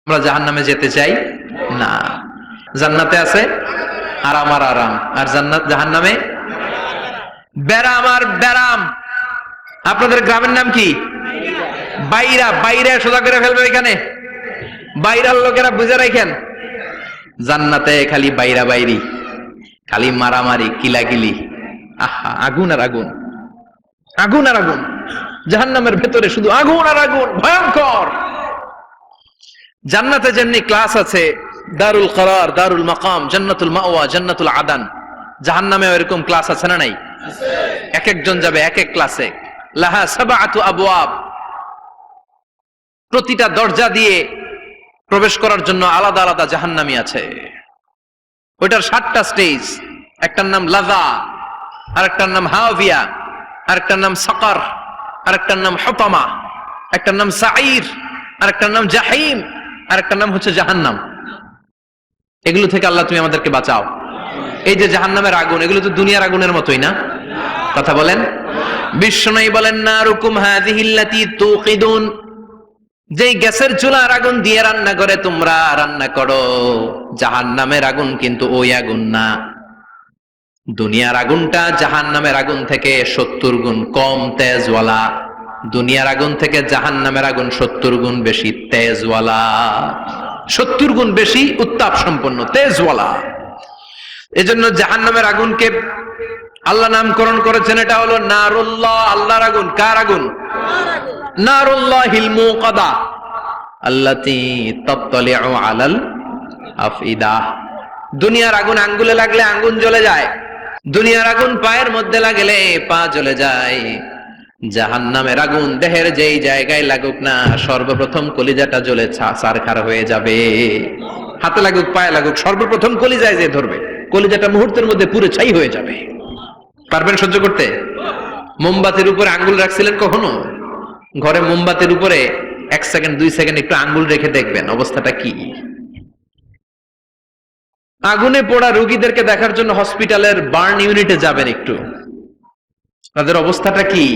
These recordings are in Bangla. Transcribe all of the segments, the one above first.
আমরা জাহান্নামে যেতে চাই না। জান্নাতে আছে আরাম আর আরাম, আর জাহান্নামে ব্যারাম আর ব্যারাম। আপনাদের গ্রামের নাম কি? বাইরা। বাইরে সোজা করে ফেলবে এখানে, বাইরার লোকেরা বুঝে রাখেন। জান্নাতে খালি বাইরা বাইরি, খালি মারামারি কিলাকিলি, আহা আগুন আর আগুন, আগুন আর আগুন। জাহান্নামের ভেতরে শুধু আগুন আর আগুন, ভয়ঙ্কর। জান্নাতে যেমনি ক্লাস আছে, দারুল করার, দারুল মাকাম, জান্নাতুল মাওয়া, জান্নাতুল আদান, জাহান্নামেও এরকম ক্লাস আছে না নাই? এক একজন যাবে এক এক ক্লাসে। লাহা সাবআতু আবওয়াব, প্রতিটা দরজা দিয়ে প্রবেশ করার জন্য আলাদা আলাদা জাহান্নামী আছে। ওইটার 7টা স্টেজ। একটার নাম লাযা, আরেকটার নাম হাওয়িয়া, আরেকটার নাম সাকার, আরেকটার নাম হুতামা, একটার নাম সাঈর, আরেকটার নাম জাহিম, আরেকটার নাম হচ্ছে জাহান্নাম। এগুলো থেকে আল্লাহ তুমি আমাদেরকে বাঁচাও। এই যে জাহান্নামের আগুন, এগুলো তো দুনিয়ার আগুনের মতোই না? কথা বলেন। বিশ্বনবী বলেন, নারুকুম হাযিহিল্লাতী তুকিদুন, যেই গ্যাসের চুলার আগুন দিয়ে রান্না করে তোমরা রান্না করো, জাহান্নামের আগুন কিন্তু ওই আগুন না। দুনিয়ার আগুনটা জাহান্নামের আগুন থেকে 70 গুণ কম তেজওয়ালা। দুনিয়ার আগুন থেকে জাহান্নামের আগুন 70 গুণ বেশি তেজওয়ালা, 70 গুণ বেশি উত্তাপ সম্পন্ন, তেজওয়ালা। এজন্য জাহান্নামের আগুনকে আল্লাহ নামকরণ করেছেন, এটা হলো নারুল্লাহ, আল্লাহর আগুন। কার আগুন? নারুল্লাহিল মুকাদা আল্লাতী তাত্তালিউ আলাল আফইদা। দুনিয়ার আগুন আঙ্গুলে লাগলে আঙ্গুল জ্বলে যায়, দুনিয়ার আগুন পায়ের মধ্যে লাগলে পা জ্বলে যায়। জাহান্নামের আগুন দেহের যেই জায়গায় লাগুক না, সর্বপ্রথম কলিজাটা জ্বলে ছারখার হয়ে যাবে। হাতে লাগুক পায়ে লাগুক, সর্বপ্রথম কলিজায় যে ধরবে, কলিজাটা মুহূর্তের মধ্যে পুরো ছাই হয়ে যাবে। পারবেন সহ্য করতে? মোমবাতির উপরে আঙ্গুল রাখছিলেন কখনো? ঘরে মোমবাতির উপরে 1 সেকেন্ড 2 সেকেন্ড একটু আঙ্গুল রেখে দেখবেন অবস্থাটা কি। আগুনে পোড়া রোগীদেরকে দেখার জন্য হসপিটালের বার্ন ইউনিটে যাবেন, একটু তাদের অবস্থাটা কি,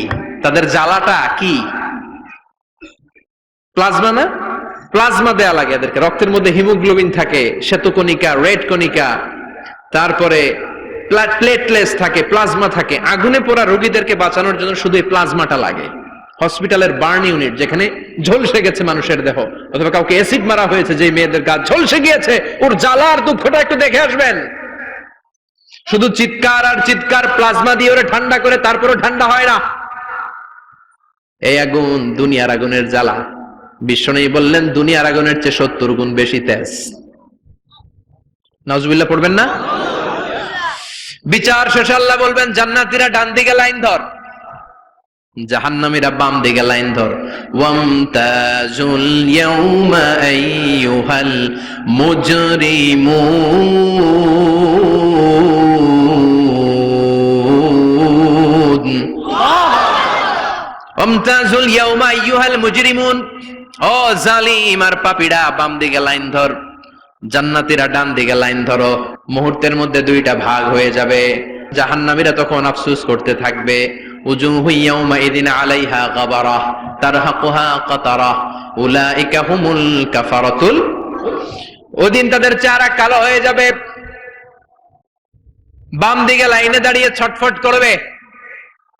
তাদের জ্বালাটা কি। প্লাজমা না, প্লাজমা দেয়া লাগে এদেরকে। রক্তের মধ্যে হিমোগ্লোবিন থাকে, শ্বেতকণিকা, রেড কণিকা, তারপরে প্লেটলেস থাকে, প্লাজমা থাকে। আগুনে পোড়া রোগীদেরকে বাঁচানোর জন্য শুধু এই প্লাজমাটা লাগে। হসপিটালের বার্ন ইউনিট, যেখানে ঝলসে গেছে মানুষের দেহ, অথবা কাউকে অ্যাসিড মারা হয়েছে, যে মেয়েদের গা ঝলসে গিয়েছে, ওর জ্বালার দুঃখটা একটু দেখে আসবেন। শুধু চিৎকার আর চিৎকার, প্লাজমা দিয়ে ওরে ঠান্ডা করে, তারপরে ঠান্ডা হয় না। এই আগুন দুনিয়ার আগুনের জ্বালা। বিশ্বনবী বললেন, দুনিয়ার আগুনের চেয়ে 70 গুণ বেশি তেজ। নাউজুবিল্লাহ পড়বেন না? বিচার শেষে আল্লাহ বলবেন, জান্নাতীরা ডান দিকে লাইন ধর, জাহান্নামীরা বাম দিকে লাইন ধর। ওয়ামতাজুল ইয়াউমা আইয়ুহাল মুজরিমুন, ওয়ামতাজুল ইয়াউমা আইয়ুহাল মুজরিমুন, ও জালিম আর পাপীরা, বাম দিকে লাইন ধর, জান্নাতীরা ডান দিকে লাইন ধরো। মুহূর্তের মধ্যে 2টা ভাগ হয়ে যাবে। জাহান্নামীরা তখন আফসোস করতে থাকবে, উজুহু ইয়াউমাইযিন আলাইহা গাবারাহ তারহাকুহা কাতারাহ উলাইকা হুমুল কাফারাতুল। ওদিন তাদের চেহারা কালো হয়ে যাবে। বাম দিকে লাইনে দাঁড়িয়ে ছটফট করবে,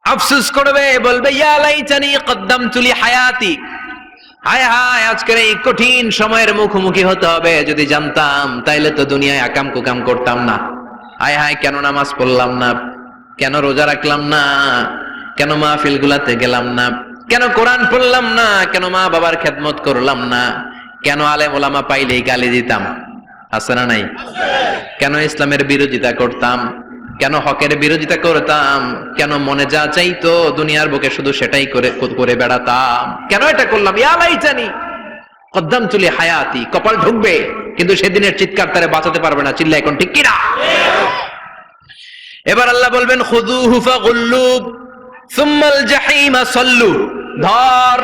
আফসোস করবে, বলবে, ইয়া লাইতানি কদ্দামতু লি হায়াতি, হায় হায় আজকের এই কঠিন সময়ের মুখোমুখি হতে হবে, যদি জানতাম তাইলে তো দুনিয়ায় আকাম কুকাম করতাম না। হায় হায়, কেন নামাজ পড়লাম না, কেন রোজা রাখলাম না, কেন মাহফিল গুলাতে গেলাম না, কেন কোরআন পড়লাম না, কেন মা বাবার খেদমত করলাম না, কেন আলেম ওলামা পাইলেই গালি দিতাম, আছে না নাই? কেন ইসলামের বিরোধিতা করতাম, কেন হকের বিরোধিতা করতাম, কেন মনে যা চাইতো দুনিয়ার বুকে শুধু সেটাই করে বেড়াতাম, কেন এটা করলাম? ইয়া লাইতানি কদ্দামতু লি হায়াতি। কপাল ঢুকবে, কিন্তু সেদিনের চিৎকার তারে বাঁচাতে পারবে না। চিল্লা এখন ঠিক কিনা? এবার আল্লাহ বলবেন, খুযুহু ফাগুল্লু সুম্মাল জাহিমা সাল্লু, ধর,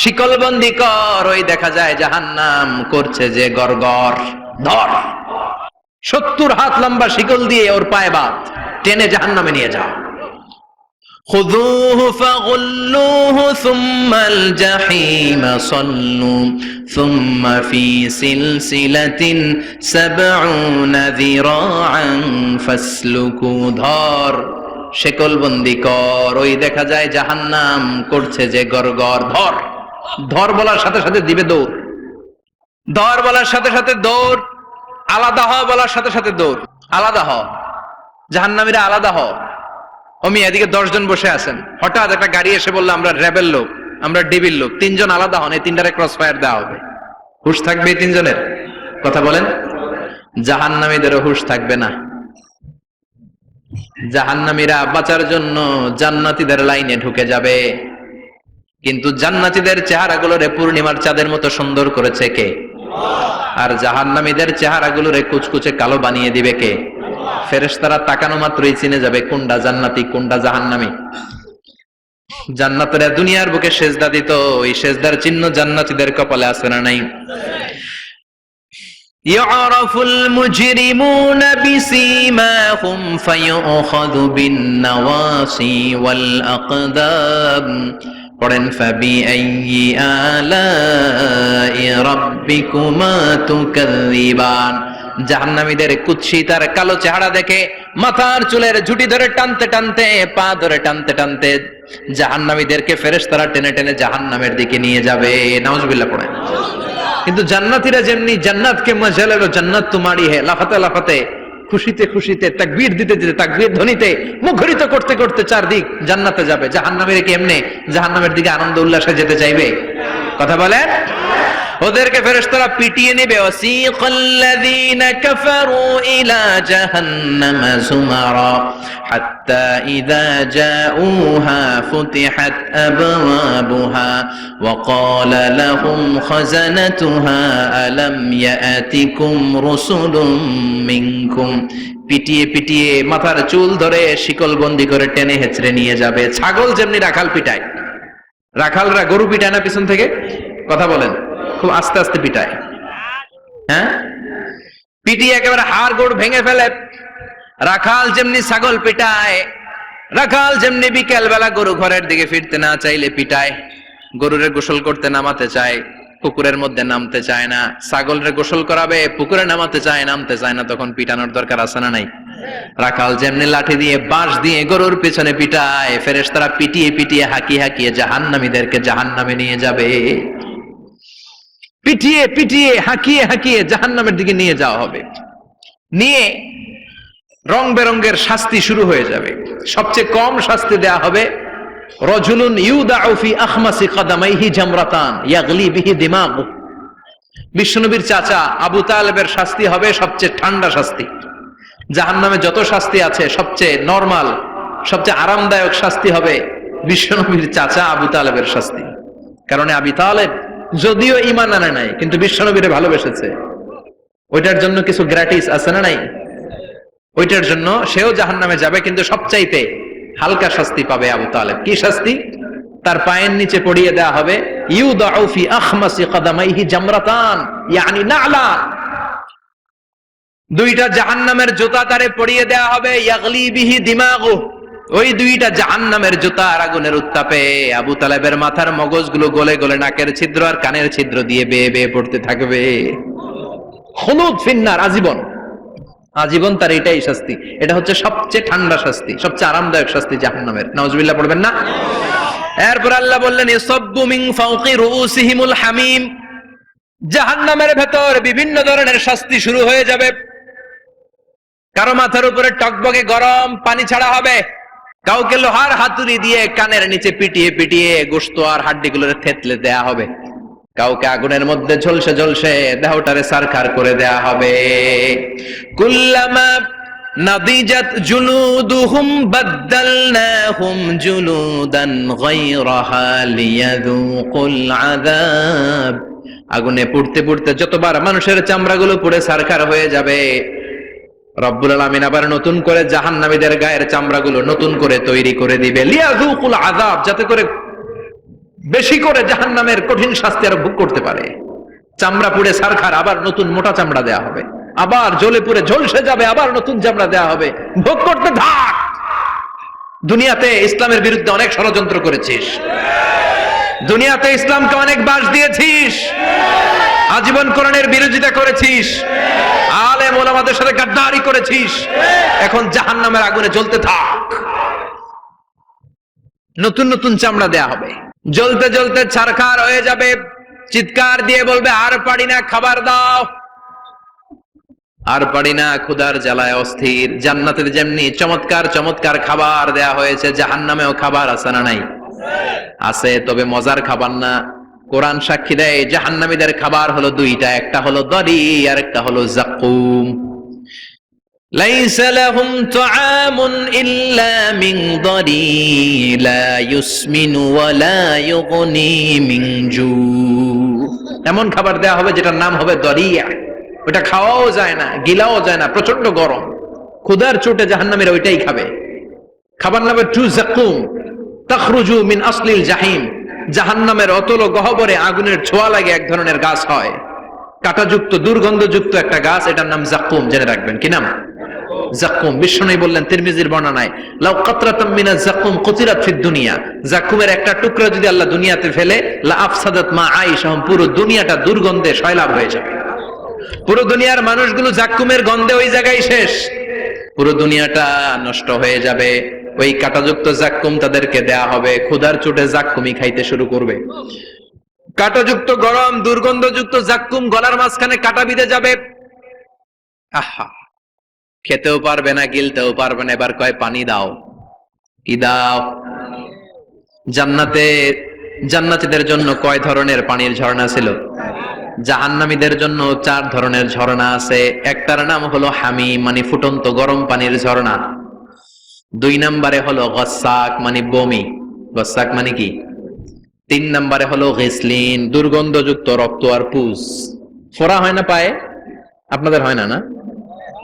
শিকলবন্দি কর। ওই দেখা যায় জাহান্নাম করছে যে গড়গড়, ধর, 70 হাত লম্বা শিকল দিয়ে ওর পায়ে বাঁধ, টেনে জাহান্নামে নিয়ে যাও। খুযূহু ফাগুল্লুহু সুম্মাল জাহীমা সাল্লু সুম্মা ফি সিলসিলাতিন ৭০ যিরাআন ফাসলুকু। ধর, শেকলবন্দি কর, ওই দেখা যায় জাহান্নাম করছে যে গড়গড়। ধর, ধর বলার সাথে সাথে দিবে দৌড়, ধর বলার সাথে সাথে দৌড়, আলাদা হ বলার সাথে সাথে দৌড়। আলাদা হ, জাহান্নামীরা আলাদা হ। অমি এদিকে ১০ জন বসে আছেন, হঠাৎ একটা গাড়ি এসে বললো আমরা র্যাবের লোক, আমরা ডিবির লোক, ৩ জন আলাদা হন, এই ৩টারে ক্রস ফায়ার দেওয়া হবে। হুশ থাকবে এই ৩ জনের? কথা বলেন। জাহান্নামীদেরও হুশ থাকবে না। জাহান্নামীরা বাঁচার জন্য জান্নাতীদের লাইনে ঢুকে যাবে, কিন্তু জান্নাতীদের চেহারাগুলোরে পূর্ণিমার চাঁদের মতো সুন্দর করেছে কে? আর জাহান্নামীদের চেহারাগুলোরে কুচকুচে কালো বানিয়ে দিবে কে? ফেরেশতারা তাকানো মাত্রই চিনে যাবে কোনটা জান্নাতি কোনটা জাহান্নামী। জান্নাতীরা দুনিয়ার বুকে সেজদা দিত, ওই সেজদার চিহ্ন জান্নাতীদের কপালে আছে না নাই? يعرف المجرمون بسيماهم فيؤخذ بالنواصي والأقدام পড়েন فبأي آلاء ربكما تكذبان। জাহান্নামীদের কুৎসিত আর কালো চেহারা দেখে মাথার চুলের ঝুঁটি ধরে টানতে টানতে, পা ধরে টানতে টানতে জাহান্নামীদেরকে ফেরেশতারা টেনে টেনে জাহান্নামের দিকে নিয়ে যাবে। নাউজুবিল্লাহ পড়েন। কিন্তু জান্নাতীরা যেমনি জান্নাতকে মজা লাগলো, জান্নাত তোমারই হে, লাফাতে লাফাতে, খুশিতে খুশিতে, তাকবীর দিতে দিতে, তাকবীর ধ্বনিতে মুখরিত করতে করতে চারদিক জান্নাতে যাবে। জাহান্নামীরা কি এমনি জাহান্নামের দিকে আনন্দ উল্লাসে যেতে চাইবে? কথা বলেন। ওদেরকে ফেরেশতারা পিটিয়ে নেবে। ওয়াসিকাল্লাযীনা কাফারু ইলা জাহান্নামা যুমারা হাত্তা ইযা জাউহা ফুতিহাত আবওয়াবুহা ওয়া ক্বালা লাহুম খাযানাতুহা আলাম ইয়াতিকুম রাসূলুম মিনকুম। পিটিয়ে পিটিয়ে মাথার চুল ধরে শিকলবন্দি করে টেনে হেঁচড়ে নিয়ে যাবে। ছাগল যেমনি রাখাল পিটায়, রাখালরা গরু পিটায় না পিছন থেকে? কথা বলেন। খুব আস্তে আস্তে পিটায়, হ্যাঁ, পিটিয়ে একেবারে হাড় গোড় ভেঙে ফেলে। রাখাল যেমনি ছাগল পিটায়, রাখাল যেমনি বিকেল বেলা গরু ঘরের দিকে ফিরতে না চাইলে পিটায়। গরুরে গোসল করতে নামাতে চায়, পুকুরের মধ্যে নামতে চায় না। ছাগলরে গোসল করাবে, পুকুরে নামাতে চায়, নামতে চায় না, তখন পিটানোর দরকার আছে না নাই? রাখাল যেমনি লাঠি দিয়ে বাঁশ দিয়ে গরুর পেছনে পিটায়, ফেরেশতারা পিটিয়ে পিটিয়ে হাঁকিয়ে হাঁকিয়ে জাহান্নামীদেরকে জাহান্নামে নিয়ে যাবে। পিটিয়ে পিটিয়ে হাঁকিয়ে হাঁকিয়ে জাহান্নামের দিকে নিয়ে যাওয়া হবে। নিয়ে রং বেরঙ্গের শাস্তি শুরু হয়ে যাবে। সবচেয়ে কম শাস্তি দেয়া হবে রজুলুন ইউদাউ ফি আখমাসি কদামাইহি জামরাতান ইয়াগলি বিহি দিমাগু। বিশ্বনবীর চাচা আবু তালেবের শাস্তি হবে সবচেয়ে ঠান্ডা শাস্তি। জাহান্নামে যত শাস্তি আছে সবচেয়ে নরমাল, সবচেয়ে আরামদায়ক শাস্তি হবে বিশ্বনবীর চাচা আবু তালেবের শাস্তি। কারণ আবু তালেব যদিও ঈমান আনে নাই, কিন্তু বিশ্বনবীরে ভালোবেসেছে। ওইটার জন্য কিছু গ্র্যাটিস আছে না নাই? ওইটার জন্য সেও জাহান্নামে যাবে, কিন্তু সবচাইতে হালকা শাস্তি পাবে আবু তালেব। কি শাস্তি? তার পায়ের নিচে পড়িয়ে দেওয়া হবে ইউদাউ ফি আখমাসি কদামাইহি জামরাতান ইয়ানি নালা। দুইটা জাহান্নামের জুতা তারে পড়িয়ে দেওয়া হবে, ইয়াগলি বিহি দিমাগু। ওই দুইটা জাহান্নামের জুতার আগুনের উত্তাপে আবু তালেবের মাথার মগজগুলো গলে গলে নাকের ছিদ্র আর কানের ছিদ্র দিয়ে বেয়ে বেয়ে পড়তে থাকবে। খুলুদ ফিন্নার, আজীবন, আজীবন তার এটাই শাস্তি। এটা হচ্ছে সবচেয়ে ঠান্ডা শাস্তি, সবচেয়ে আরামদায়ক শাস্তি জাহান্নামের। নাউজুবিল্লাহ পড়বেন না? এরপর আল্লাহ বললেন ইসাব্বু মিন ফাওকি রুউসিহিমুল হামিম। জাহান্নামের ভেতর বিভিন্ন ধরনের শাস্তি শুরু হয়ে যাবে। কারো মাথার উপরে টকবকে গরম পানি ছাড়া হবে, কাউকে লোহার হাতুড়ি দিয়ে কানের নিচে পিটিয়ে পিটিয়ে গোশত আর হাড্ডিগুলোরে থেতলে দেয়া হবে, কাউকে আগুনের মধ্যে ঝলসে ঝলসে দেহটারে সারখার করে দেয়া হবে। কুল্লামা নাদিজাত জুলুদুহুম বাদদালনাহুম জুলুদান গায়রাহা লিয়াযুকুল আযাব। আগুনে পুড়তে পুড়তে যতবার মানুষের চামড়াগুলো পুড়ে সারখার হয়ে যাবে, রব্বুল আলামিন আবার নতুন করে জাহান্নামীদের গায়ের চামড়াগুলো নতুন করে তৈরি করে দিবে। লিয়াযুকুল আযাব, যাতে করে বেশি করে জাহান্নামের কঠিন শাস্তি আর ভোগ করতে পারে। চামড়া পুড়ে সারখার, আবার নতুন মোটা চামড়া দেয়া হবে। আবার জ্বলে পুড়ে ঝলসে যাবে, আবার নতুন চামড়া দেয়া হবে। ভোগ করতে থাক। দুনিয়াতে ইসলামের বিরুদ্ধে অনেক ষড়যন্ত্র করেছিস, দুনিয়াতে ইসলামকে অনেক বাস দিয়েছিস, আজীবন কোরআনের বিরোধিতা করেছিস, আলেম ওলামাদের সাথে গাদ্দারি করেছিস, এখন জাহান্নামের আগুনে জ্বলতে থাক। নতুন নতুন চামড়া দেয়া হবে, জ্বলতে জ্বলতে ছারখার হয়ে যাবে, চিৎকার দিয়ে বলবে আর পারি না, খাবার দাও। আর পারি না, ক্ষুধার জ্বালায় অস্থির। জান্নাতের যেমনি চমৎকার চমৎকার খাবার দেয়া হয়েছে, জাহান্নামেও খাবার আছে না নাই? আছে, তবে মজার খাবার না। কোরআন সাক্ষী দেয় জাহান্নামীদের খাবার হলো দুইটা, একটা হলো দরি আর একটা হলো যাকুম। লাইসা লাহুম তুআমুন ইল্লা মিন দরি লা ইউসমিনু ওয়া লা ইউগনি মিন জু। এমন খাবার দেয়া হবে যেটার নাম হবে দরিয়া, ওটা খাওয়াও যায় না, গিলাও যায় না, প্রচন্ড গরম, ক্ষুধার চোটে জাহান্নামীরা ওইটাই খাবে। খাবার নামে টু যাকুম তাখরুজু মিন আসলিল জাহিম। জাহান্নামের অতল গহ্বরে আগুনের ছোঁয়া লাগে এক ধরনের গাছ হয়, কাঁটাযুক্ত দুর্গন্ধযুক্ত একটা গাছ, এটার নাম যাকুম। জেনে রাখবেন, কি নাম? যাকুম। বিশ্বনবী বললেন তিরমিজির বর্ণনায়, লাউ কাতরাতাম মিনাজ যাকুম কুতিরাত ফিদ দুনিয়া। যাকুমের একটা টুকরা যদি আল্লাহ দুনিয়াতে ফেলে, লা আফসাদাত মা আইশাহুম, পুরো দুনিয়াটা দুর্গন্ধে সয়লাব হয়ে যাবে। পুরো দুনিয়ার মানুষগুলো যাকুমের গন্ধে ওই জায়গায় শেষ, পুরো দুনিয়াটা নষ্ট হয়ে যাবে। ওই কাঁটাযুক্ত যাকুম তাদেরকে দেয়া হবে, ক্ষুধার চোটে যাকুমই খাইতে শুরু করবে। কাঁটাযুক্ত গরম দুর্গন্ধযুক্ত যাকুম গলার মাঝখানে কাঁটা বিঁধে যাবে। আহা, খেতেও পারবে না, গিলতেও পারবে না। এবার কয় পানি দাও। কি দাও? জান্নাতে জান্নাতীদের জন্য কয় ধরনের পানির ঝর্ণা ছিল? জাহান্নামীদের জন্য 4 ধরনের ঝর্ণা আছে। একটার নাম হলো হামিম, মানে ফুটন্ত গরম পানির ঝর্ণা। 2 নম্বরে হলো গসাক, মানে বমি। গসাক মানে কি? 3 নম্বরে হলো গিসলিন, দুর্গন্ধযুক্ত রক্ত আর পুজ। ফোড়া হয় না পায়ে? আপনাদের হয় না? না,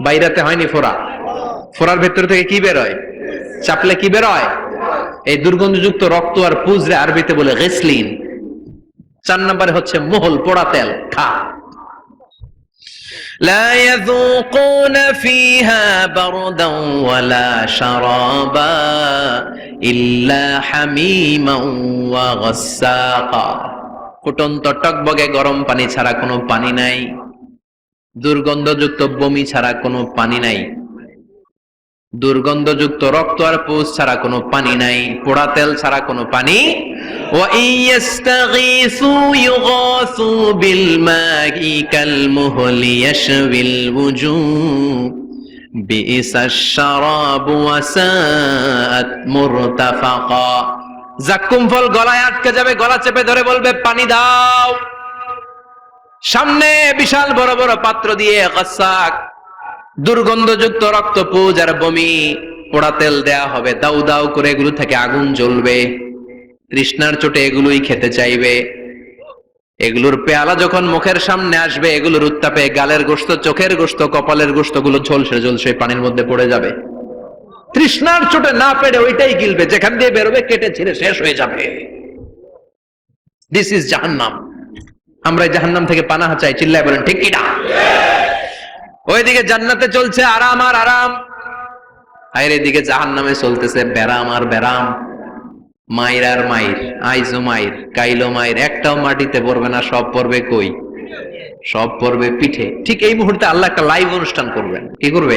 বাইরাতে হয়নি ফোড়া? ফোড়ার ভেতর থেকে কি বের হয়? চাপলে কি বের হয়? এই দুর্গন্ধযুক্ত রক্ত আর পুজ রে আরবিতে বলে গিসলিন। 4 নম্বরে হচ্ছে মোহল, পোড়া তেল। খা। লা ইয়াযুকুনা ফিহা বারদান ওয়ালা শারাবা ইল্লা হামিমান ওয়া গাসসাকা। ফুটন্ত টকবগে গরম পানি ছাড়া কোনো পানি নাই, দুর্গন্ধযুক্ত বমি ছাড়া কোনো পানি নাই, দুর্গন্ধযুক্ত রক্ত আর পুজ ছাড়া কোনো পানি নাই, পোড়া তেল ছাড়া কোনো পানি। ওয়া ইয়াস্তাগীসু ইউগাসু বিল মাই কাল মুহলি ইয়াশবিল ওয়ুজুহ বিইসাশ শারাবু ওয়া সাআত মুরতাফাকা। যাকুম ফল গলায় আটকে যাবে, গলা চেপে ধরে বলবে পানি দাও। সামনে বিশাল বড় বড় পাত্র দিয়ে গাসসাক, দুর্গন্ধযুক্ত রক্ত, পুজ আর বমি, পোড়া তেল দেয়া হবে। দাউ দাউ করে এগুলো থেকে আগুন জ্বলবে। তৃষ্ণার চোটে এগুলোই খেতে চাইবে। এগুলোর পেয়ালা যখন মুখের সামনে আসবে, এগুলোর উত্তাপে গালের গোশত, চোখের গোশত, কপালের গোশত গুলো ঝলসে ঝলসে পানির মধ্যে পড়ে যাবে। তৃষ্ণার চোটে না পেরে ওইটাই গিলবে, যেখান দিয়ে বেরোবে কেটে ছিঁড়ে শেষ হয়ে যাবে। দিস ইজ জাহান্নাম। আমরা জাহান্নাম থেকে পানাহা চাই, চিল্লায় বলেন ঠিক কিনা? ওইদিকে জান্নাতে চলছে আরাম আর আরাম, আর এদিকে জাহান্নামে চলতেছে ব্যারাম আর ব্যারাম, মাইর আর মাইর, আইজো মাইর, কাইলো মাইর। একটাও মাটিতে পড়বে না, সব পড়বে কই? সব পড়বে পিঠে। ঠিক এই মুহূর্তে আল্লাহ একটা লাইভ অনুষ্ঠান করবেন। কি করবে?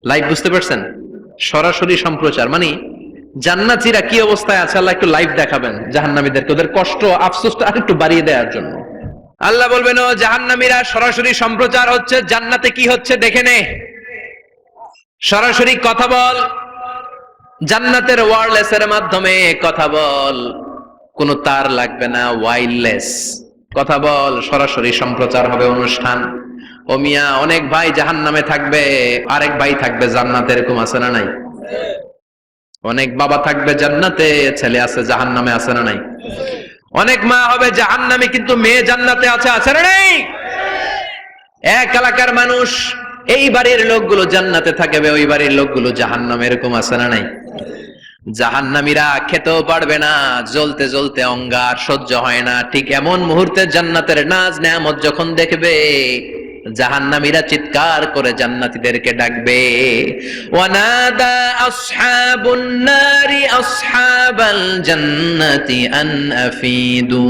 লাইভ, বুঝতে পারছেন? সরাসরি সম্প্রচার, মানে জান্নাতীরা কি অবস্থায় আছে আল্লাহ একটু লাইভ দেখাবেন জাহান্নামীদেরকে, ওদের কষ্ট আফসোসটা আরেকটু বাড়িয়ে দেওয়ার জন্য। আল্লাহ বলবেন, ও জাহান্নামীরা, সরাসরি সম্প্রচার হচ্ছে, জান্নাতে কি হচ্ছে দেখে নে, সরাসরি কথা বল, জান্নাতের ওয়্যারলেসের মাধ্যমে কথা বল, কোনো তার লাগবে না, ওয়্যারলেস কথা বল, সরাসরি সম্প্রচার হবে অনুষ্ঠান। ও মিয়া, অনেক ভাই জাহান্নামে থাকবে, আরেক ভাই থাকবে জান্নাতে, এরকম আছে না নাই? অনেক বাবা থাকবে জান্নাতে, ছেলে আছে জাহান্নামে, আছে না নাই? অনেক মা হবে জাহান্নামে, কিন্তু মেয়ে জান্নাতে আছে, আছে না নাই? এক এলাকার মানুষ, এই বাড়ির লোকগুলো জান্নাতে থাকবে, ওই বাড়ির লোকগুলো জাহান্নামে, এরকম আছে না নাই? জাহান্নামীরা খেতেও পারবে না, জ্বলতে জ্বলতে অঙ্গার সহ্য হয় না। ঠিক এমন মুহূর্তে জান্নাতের নাজ নেয়ামত যখন দেখবে, জাহান্নামীরা চিৎকার করে জান্নাতীদেরকে ডাকবে, ওয়ানাদা আসহাবুন নারি আসহাবাল জান্নাতি আন আফিদু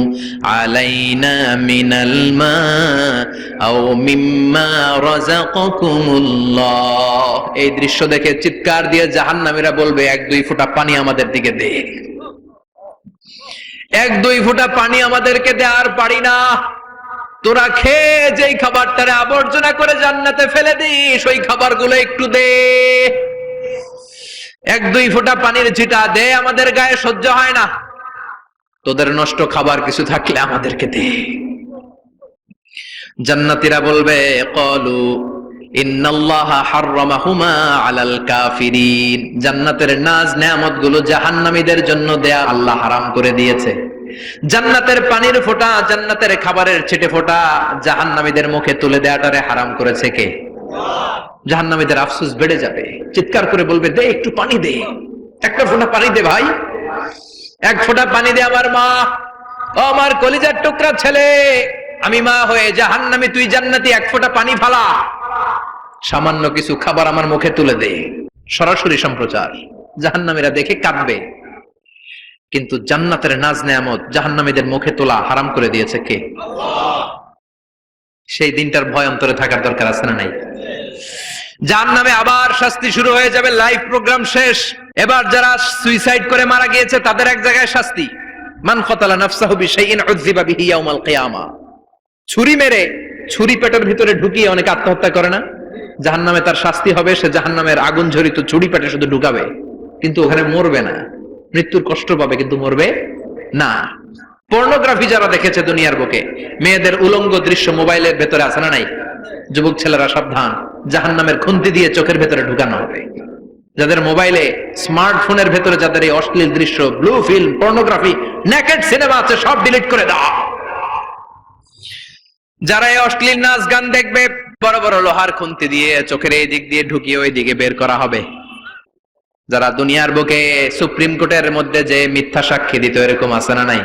আলাইনা মিনাল মা আও মিম্মা রাযাকাকুমুল্লাহ। এই দৃশ্য দেখে চিৎকার দিয়ে জাহান্নামীরা বলবে, 1-2 ফোঁটা পানি আমাদের দিকে দে, 1-2 ফোঁটা পানি আমাদেরকে দে, আর পারি না। তোরা খেয়ে যেই খাবারটারে আবর্জনা করে জান্নাতে ফেলে দিস, ওই খাবারগুলো একটু দে, 1-2 ফোঁটা পানির ছিটা দে, আমাদের গায়ে সহ্য হয় না। তোদের নষ্ট খাবার কিছু থাকলে আমাদেরকে দে। জান্নাতীরা বলবে, ক্বালু ইন্নাল্লাহা হাররামাহুমা আলাল কাফিরিন। জান্নাতের নাজ নেয়ামত গুলো জাহান্নামীদের জন্য দেয়া আল্লাহ হারাম করে দিয়েছে। জান্নাতের পানির ফোঁটা, জান্নাতের খাবারের ছিটে ফোঁটা জাহান্নামীদের মুখে তুলে দেয়াটারে হারাম করেছে কে? জাহান্নামীদের আফসোস বেড়ে যাবে, চিৎকার করে বলবে, দে একটু পানি দে, 1 ফোঁটা পানি দে ভাই, 1 ফোঁটা পানি দে আমার মা, ও আমার কলিজার টুকরা ছেলে, আমি মা হয়ে জাহান্নামী, তুই জান্নাতি, 1 ফোঁটা পানি ফালা, সামান্য কিছু খাবার আমার মুখে তুলে দে। সরাসরি সম্প্রচার, জাহান্নামীরা দেখে কাঁদবে। কিন্তু জান্নাতের নাজ নেয়ামত জাহান্নামীদের মুখে তোলা হারাম করে দিয়েছে কে? সেই দিনটার ভয় অন্তরে থাকার দরকার আছে না নাই? জাহান্নামে আবার শাস্তি শুরু হয়ে যাবে, লাইভ প্রোগ্রাম শেষ। এবার যারা সুইসাইড করে মারা গিয়েছে তাদের এক জায়গায় শাস্তি, মান কাতালা নাফসাহু বিশাইইন উযযিবা বিহি ইয়াউমাল কিয়ামা। ছুরি মেরে, ছুরি পেটের ভিতরে ঢুকিয়ে অনেকে আত্মহত্যা করে না? জাহান্নামে তার শাস্তি হবে, সে জাহান্নামের আগুন ঝরিত ছুরি পেটে শুধু ঢুকাবে, কিন্তু ওখানে মরবে না, মৃত্যুর কষ্ট পাবে কিন্তু মরবে না। পর্নোগ্রাফি যারা দেখেছে দুনিয়ার বুকে, মেয়েদের উলঙ্গ দৃশ্য মোবাইলের ভেতরে আছে না নাই? যুবক ছেলেরা সাবধান, জাহান্নামের খুন্তি দিয়ে চোখের ভেতরে ঢুকানো হবে। যাদের মোবাইলে, স্মার্টফোনের ভেতরে যাদের এই অশ্লীল দৃশ্য, blue film, pornography, naked cinema আছে, সব ডিলিট করে দাও। যারা এই অশ্লীল নাচ গান দেখবে, বড় বড় লোহার খুন্তি দিয়ে চোখের এই দিক দিয়ে ঢুকিয়ে ওই দিকে বের করা হবে। যারা দুনিয়ার বুকে সুপ্রিম কোর্টের মধ্যে যে মিথ্যা সাক্ষী দিত, এরকম আছে না নাই?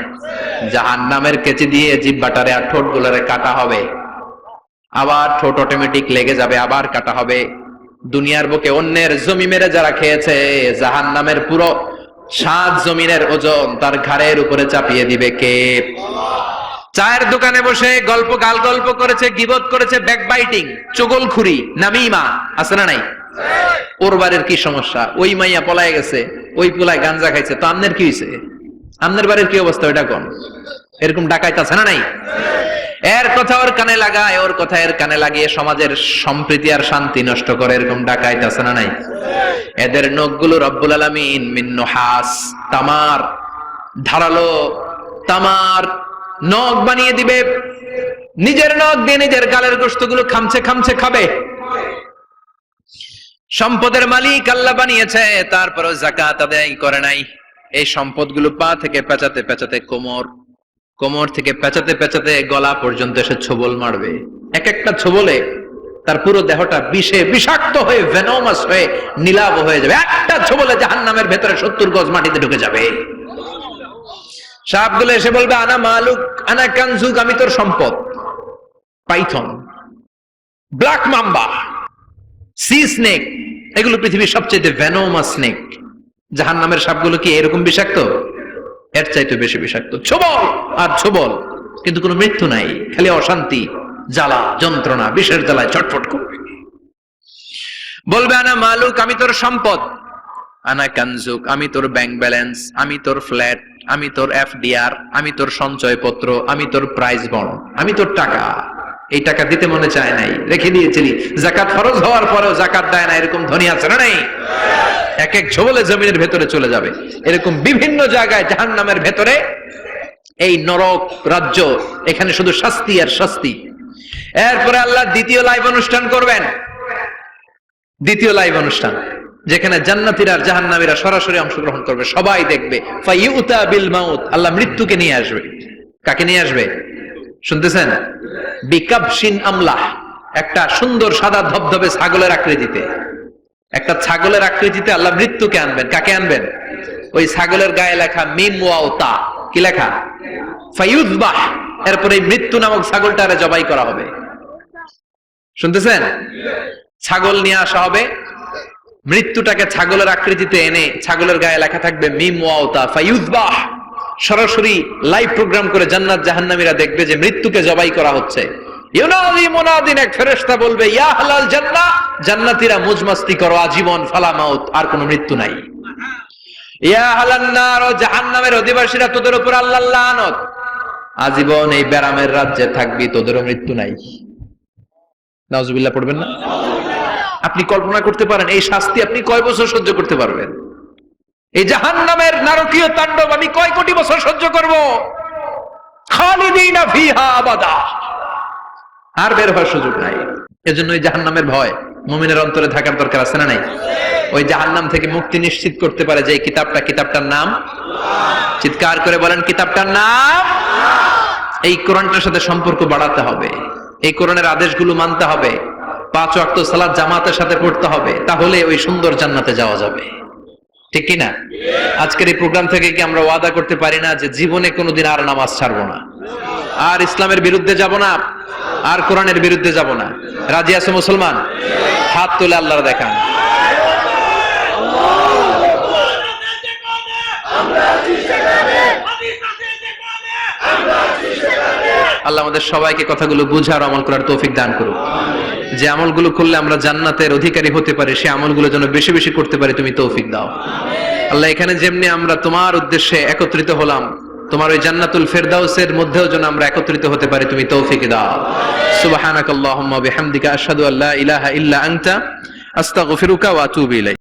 জাহান্নামের কেচি দিয়ে জিহ্বাটারে আর ঠোঁট গুলারে কাটা হবে, আবার ঠোঁট অটোমেটিক লেগে যাবে, আবার কাটা হবে। দুনিয়ার বুকে অন্যের জমি মেরে যারা খেয়েছে, জাহান্নামের পুরো 7 জমিনের ওজন তার ঘাড়ের উপরে চাপিয়ে দিবে কে? চায়ের দোকানে বসে গল্প, গাল গল্প করেছে, গীবত করেছে, ব্যাকবাইটিং, চুগলখুরি, নামিমা, আছে না নাই? ওর বাড়ির কি সমস্যা, ওই মাইয়া পলায় গেছে, ওই পোলায় গাঞ্জা খাইছে, তো আমনের কি হয়েছে? আমনের বাড়ির কি অবস্থা, ওইটা কোন? এরকম ডাকাইত আছে না নাই? এর কথা ওর কানে লাগায়, ওর কথা এর কানে লাগিয়ে সমাজের সম্প্রীতি আর শান্তি নষ্ট করে, এরকম ডাকাইত আছে না নাই? এদের নখগুলো রব্বুল আলামিন মিন নুহাস, তামার, ধারালো তামার নখ বানিয়ে দিবে। নিজের নখ দিয়ে নিজের গালের গোশতগুলো খামছে খামছে খাবে। সম্পদের মালিক আল্লাহ বানিয়েছে, তারপরও যাকাত আদায় করে নাই। এই সম্পদগুলো পা থেকে পেঁচাতে পেঁচাতে কোমর, কোমর থেকে পেঁচাতে পেঁচাতে গলা পর্যন্ত এসে ছোবল মারবে। এক একটা ছোবলে তার পুরো দেহটা বিষে বিষাক্ত হয়ে, ভেনোমাস হয়ে, নীলাভ হয়ে যাবে। একটা ছোবলে জাহান্নামের ভেতরে 70 গজ মাটিতে ঢুকে যাবে। সাপগুলো এসে বলবে, আনা মালুক আনা কানজুক, আমি তোর সম্পদ। Python, black mamba, C snake, এগুলো পৃথিবীর সবচেয়ে ভেনোমাস স্নেক। জাহান্নামের সাপগুলো কি এরকম বিষাক্ত? এর চাইতে বেশি বিষাক্ত। ছোবল আর ছোবল, কিন্তু কোনো মৃত্যু নাই, খালি অশান্তি, জ্বালা, যন্ত্রণা, বিষের জ্বালায় ছটফট করবে। বলবে, আনা মালুক, আমি তোর সম্পদ। আনা কানজুক, আমি তোর ব্যাংক ব্যালেন্স, আমি তোর ফ্ল্যাট, আমি তোর এফডিআর, আমি তোর সঞ্চয়পত্র, আমি তোর প্রাইজ বন্ড, আমি তোর টাকা। এই টাকা দিতে মনে চায় নাই, রেখে দিয়েছিলি। যাকাত ফরজ হওয়ার পরেও যাকাত দেয় না, এরকম ধনী আছে না নাই? এক এক ছোবলে জমিনের ভেতরে চলে যাবে। এরকম বিভিন্ন জায়গায় জাহান্নামের ভেতরে এই নরক রাজ্য, এখানে শুধু শাস্তি আর শাস্তি। এরপরে আল্লাহ দ্বিতীয় লাইভ অনুষ্ঠান করবেন, দ্বিতীয় লাইভ অনুষ্ঠান, যেখানে জান্নাতীরা আর জাহান্নামীরা সরাসরি অংশগ্রহণ করবে, সবাই দেখবে। ফাইউতা বিল মাউত, আল্লাহ মৃত্যুকে নিয়ে আসবে। কাকে নিয়ে আসবে শুনতেছেন? বিকাবশিন আমলাহ, একটা সুন্দর সাদা ধবধবে ছাগলের আকৃতিতে, একটা ছাগলের আকৃতিতে আল্লাহ মৃত্যুকে আনবেন। কাকে আনবেন? ওই ছাগলের গায়ে লেখা মিম ওয়াও তা, কি লেখা? ফায়ুযবাহ। এরপরে মৃত্যু নামক ছাগলটারে জবাই করা হবে। শুনতেছেন? ছাগল নিয়ে আসা হবে, মৃত্যুটাকে ছাগলের আকৃতিতে এনে ছাগলের গায়ে লেখা থাকবে মিম ওয়াওতা ফায়ুযবাহ। সরাসরি লাইভ প্রোগ্রাম করে জান্নাত জাহান্নামীরা দেখবে যে মৃত্যুকে জবাই করা হচ্ছে। ইউনাদি মুনাদিন, এক ফেরেশতা বলবে ইয়া আহলাল জান্নাহ, জান্নাতীরা মুজমাস্তি করো আজীবন, ফালা মাউত, আর কোনো মৃত্যু নাই। ইয়া আহলান নার, ও জাহান্নামের অধিবাসীরা, তোদের উপর আল্লাহর লানত, আজীবন এই ব্যারামের রাজ্যে থাকবি, তোদেরও মৃত্যু নাই। নাউজুবিল্লাহ পড়বেন না? আপনি কল্পনা করতে পারেন এই শাস্তি আপনি কয় বছর সহ্য করতে পারবেন? এই জাহান্নামের নারকীয় তাণ্ডব আমি কয় কোটি বছর সহ্য করব? খালিদিনা ফিহা আবাদা, আর বের হওয়ার সুযোগ নাই। এজন্য এই জাহান্নামের ভয় মুমিনের অন্তরে থাকার দরকার আছে না নাই? ওই জাহান্নাম থেকে মুক্তি নিশ্চিত করতে পারে যে কিতাবটার নাম, চিৎকার করে বলেন কিতাবটার নাম। এই কোরআনটার সাথে সম্পর্ক বাড়াতে হবে, এই কোরআনের আদেশগুলো মানতে হবে, 5 ওয়াক্ত সালাত জামাতের সাথে পড়তে হবে, তাহলে ওই সুন্দর জান্নাতে যাওয়া যাবে। ঠিক কি না? আজকের এই প্রোগ্রাম থেকে কি আমরা ওয়াদা করতে পারি না যে জীবনে কোনোদিন আর নামাজ ছাড়বো না, আর ইসলামের বিরুদ্ধে যাব না, আর কোরআনের বিরুদ্ধে যাব না? রাজি আছে মুসলমান? হাত তুলে আল্লাহর দেখান। আল্লাহ আমাদের সবাইকে কথাগুলো বুঝার আমল করার তৌফিক দান করুক। যে আমলগুলো করলে আমরা জান্নাতের অধিকারী হতে পারি, সে আমলগুলো যেন বেশি বেশি করতে পারি, তুমি তৌফিক দাও আল্লাহ। এখানে যেমনি আমরা তোমার উদ্দেশ্যে একত্রিত হলাম, তোমার ওই জান্নাতুল ফেরদাউসের মধ্যেও যেন আমরা একত্রিত হতে পারি, তুমি তৌফিক দাও। সুবহানাকাল্লাহুম্মা বিহামদিকা আশহাদু আল্লা ইলাহা ইল্লা আনতা আস্তাগফিরুকা ওয়া আতুবু ইলাইক।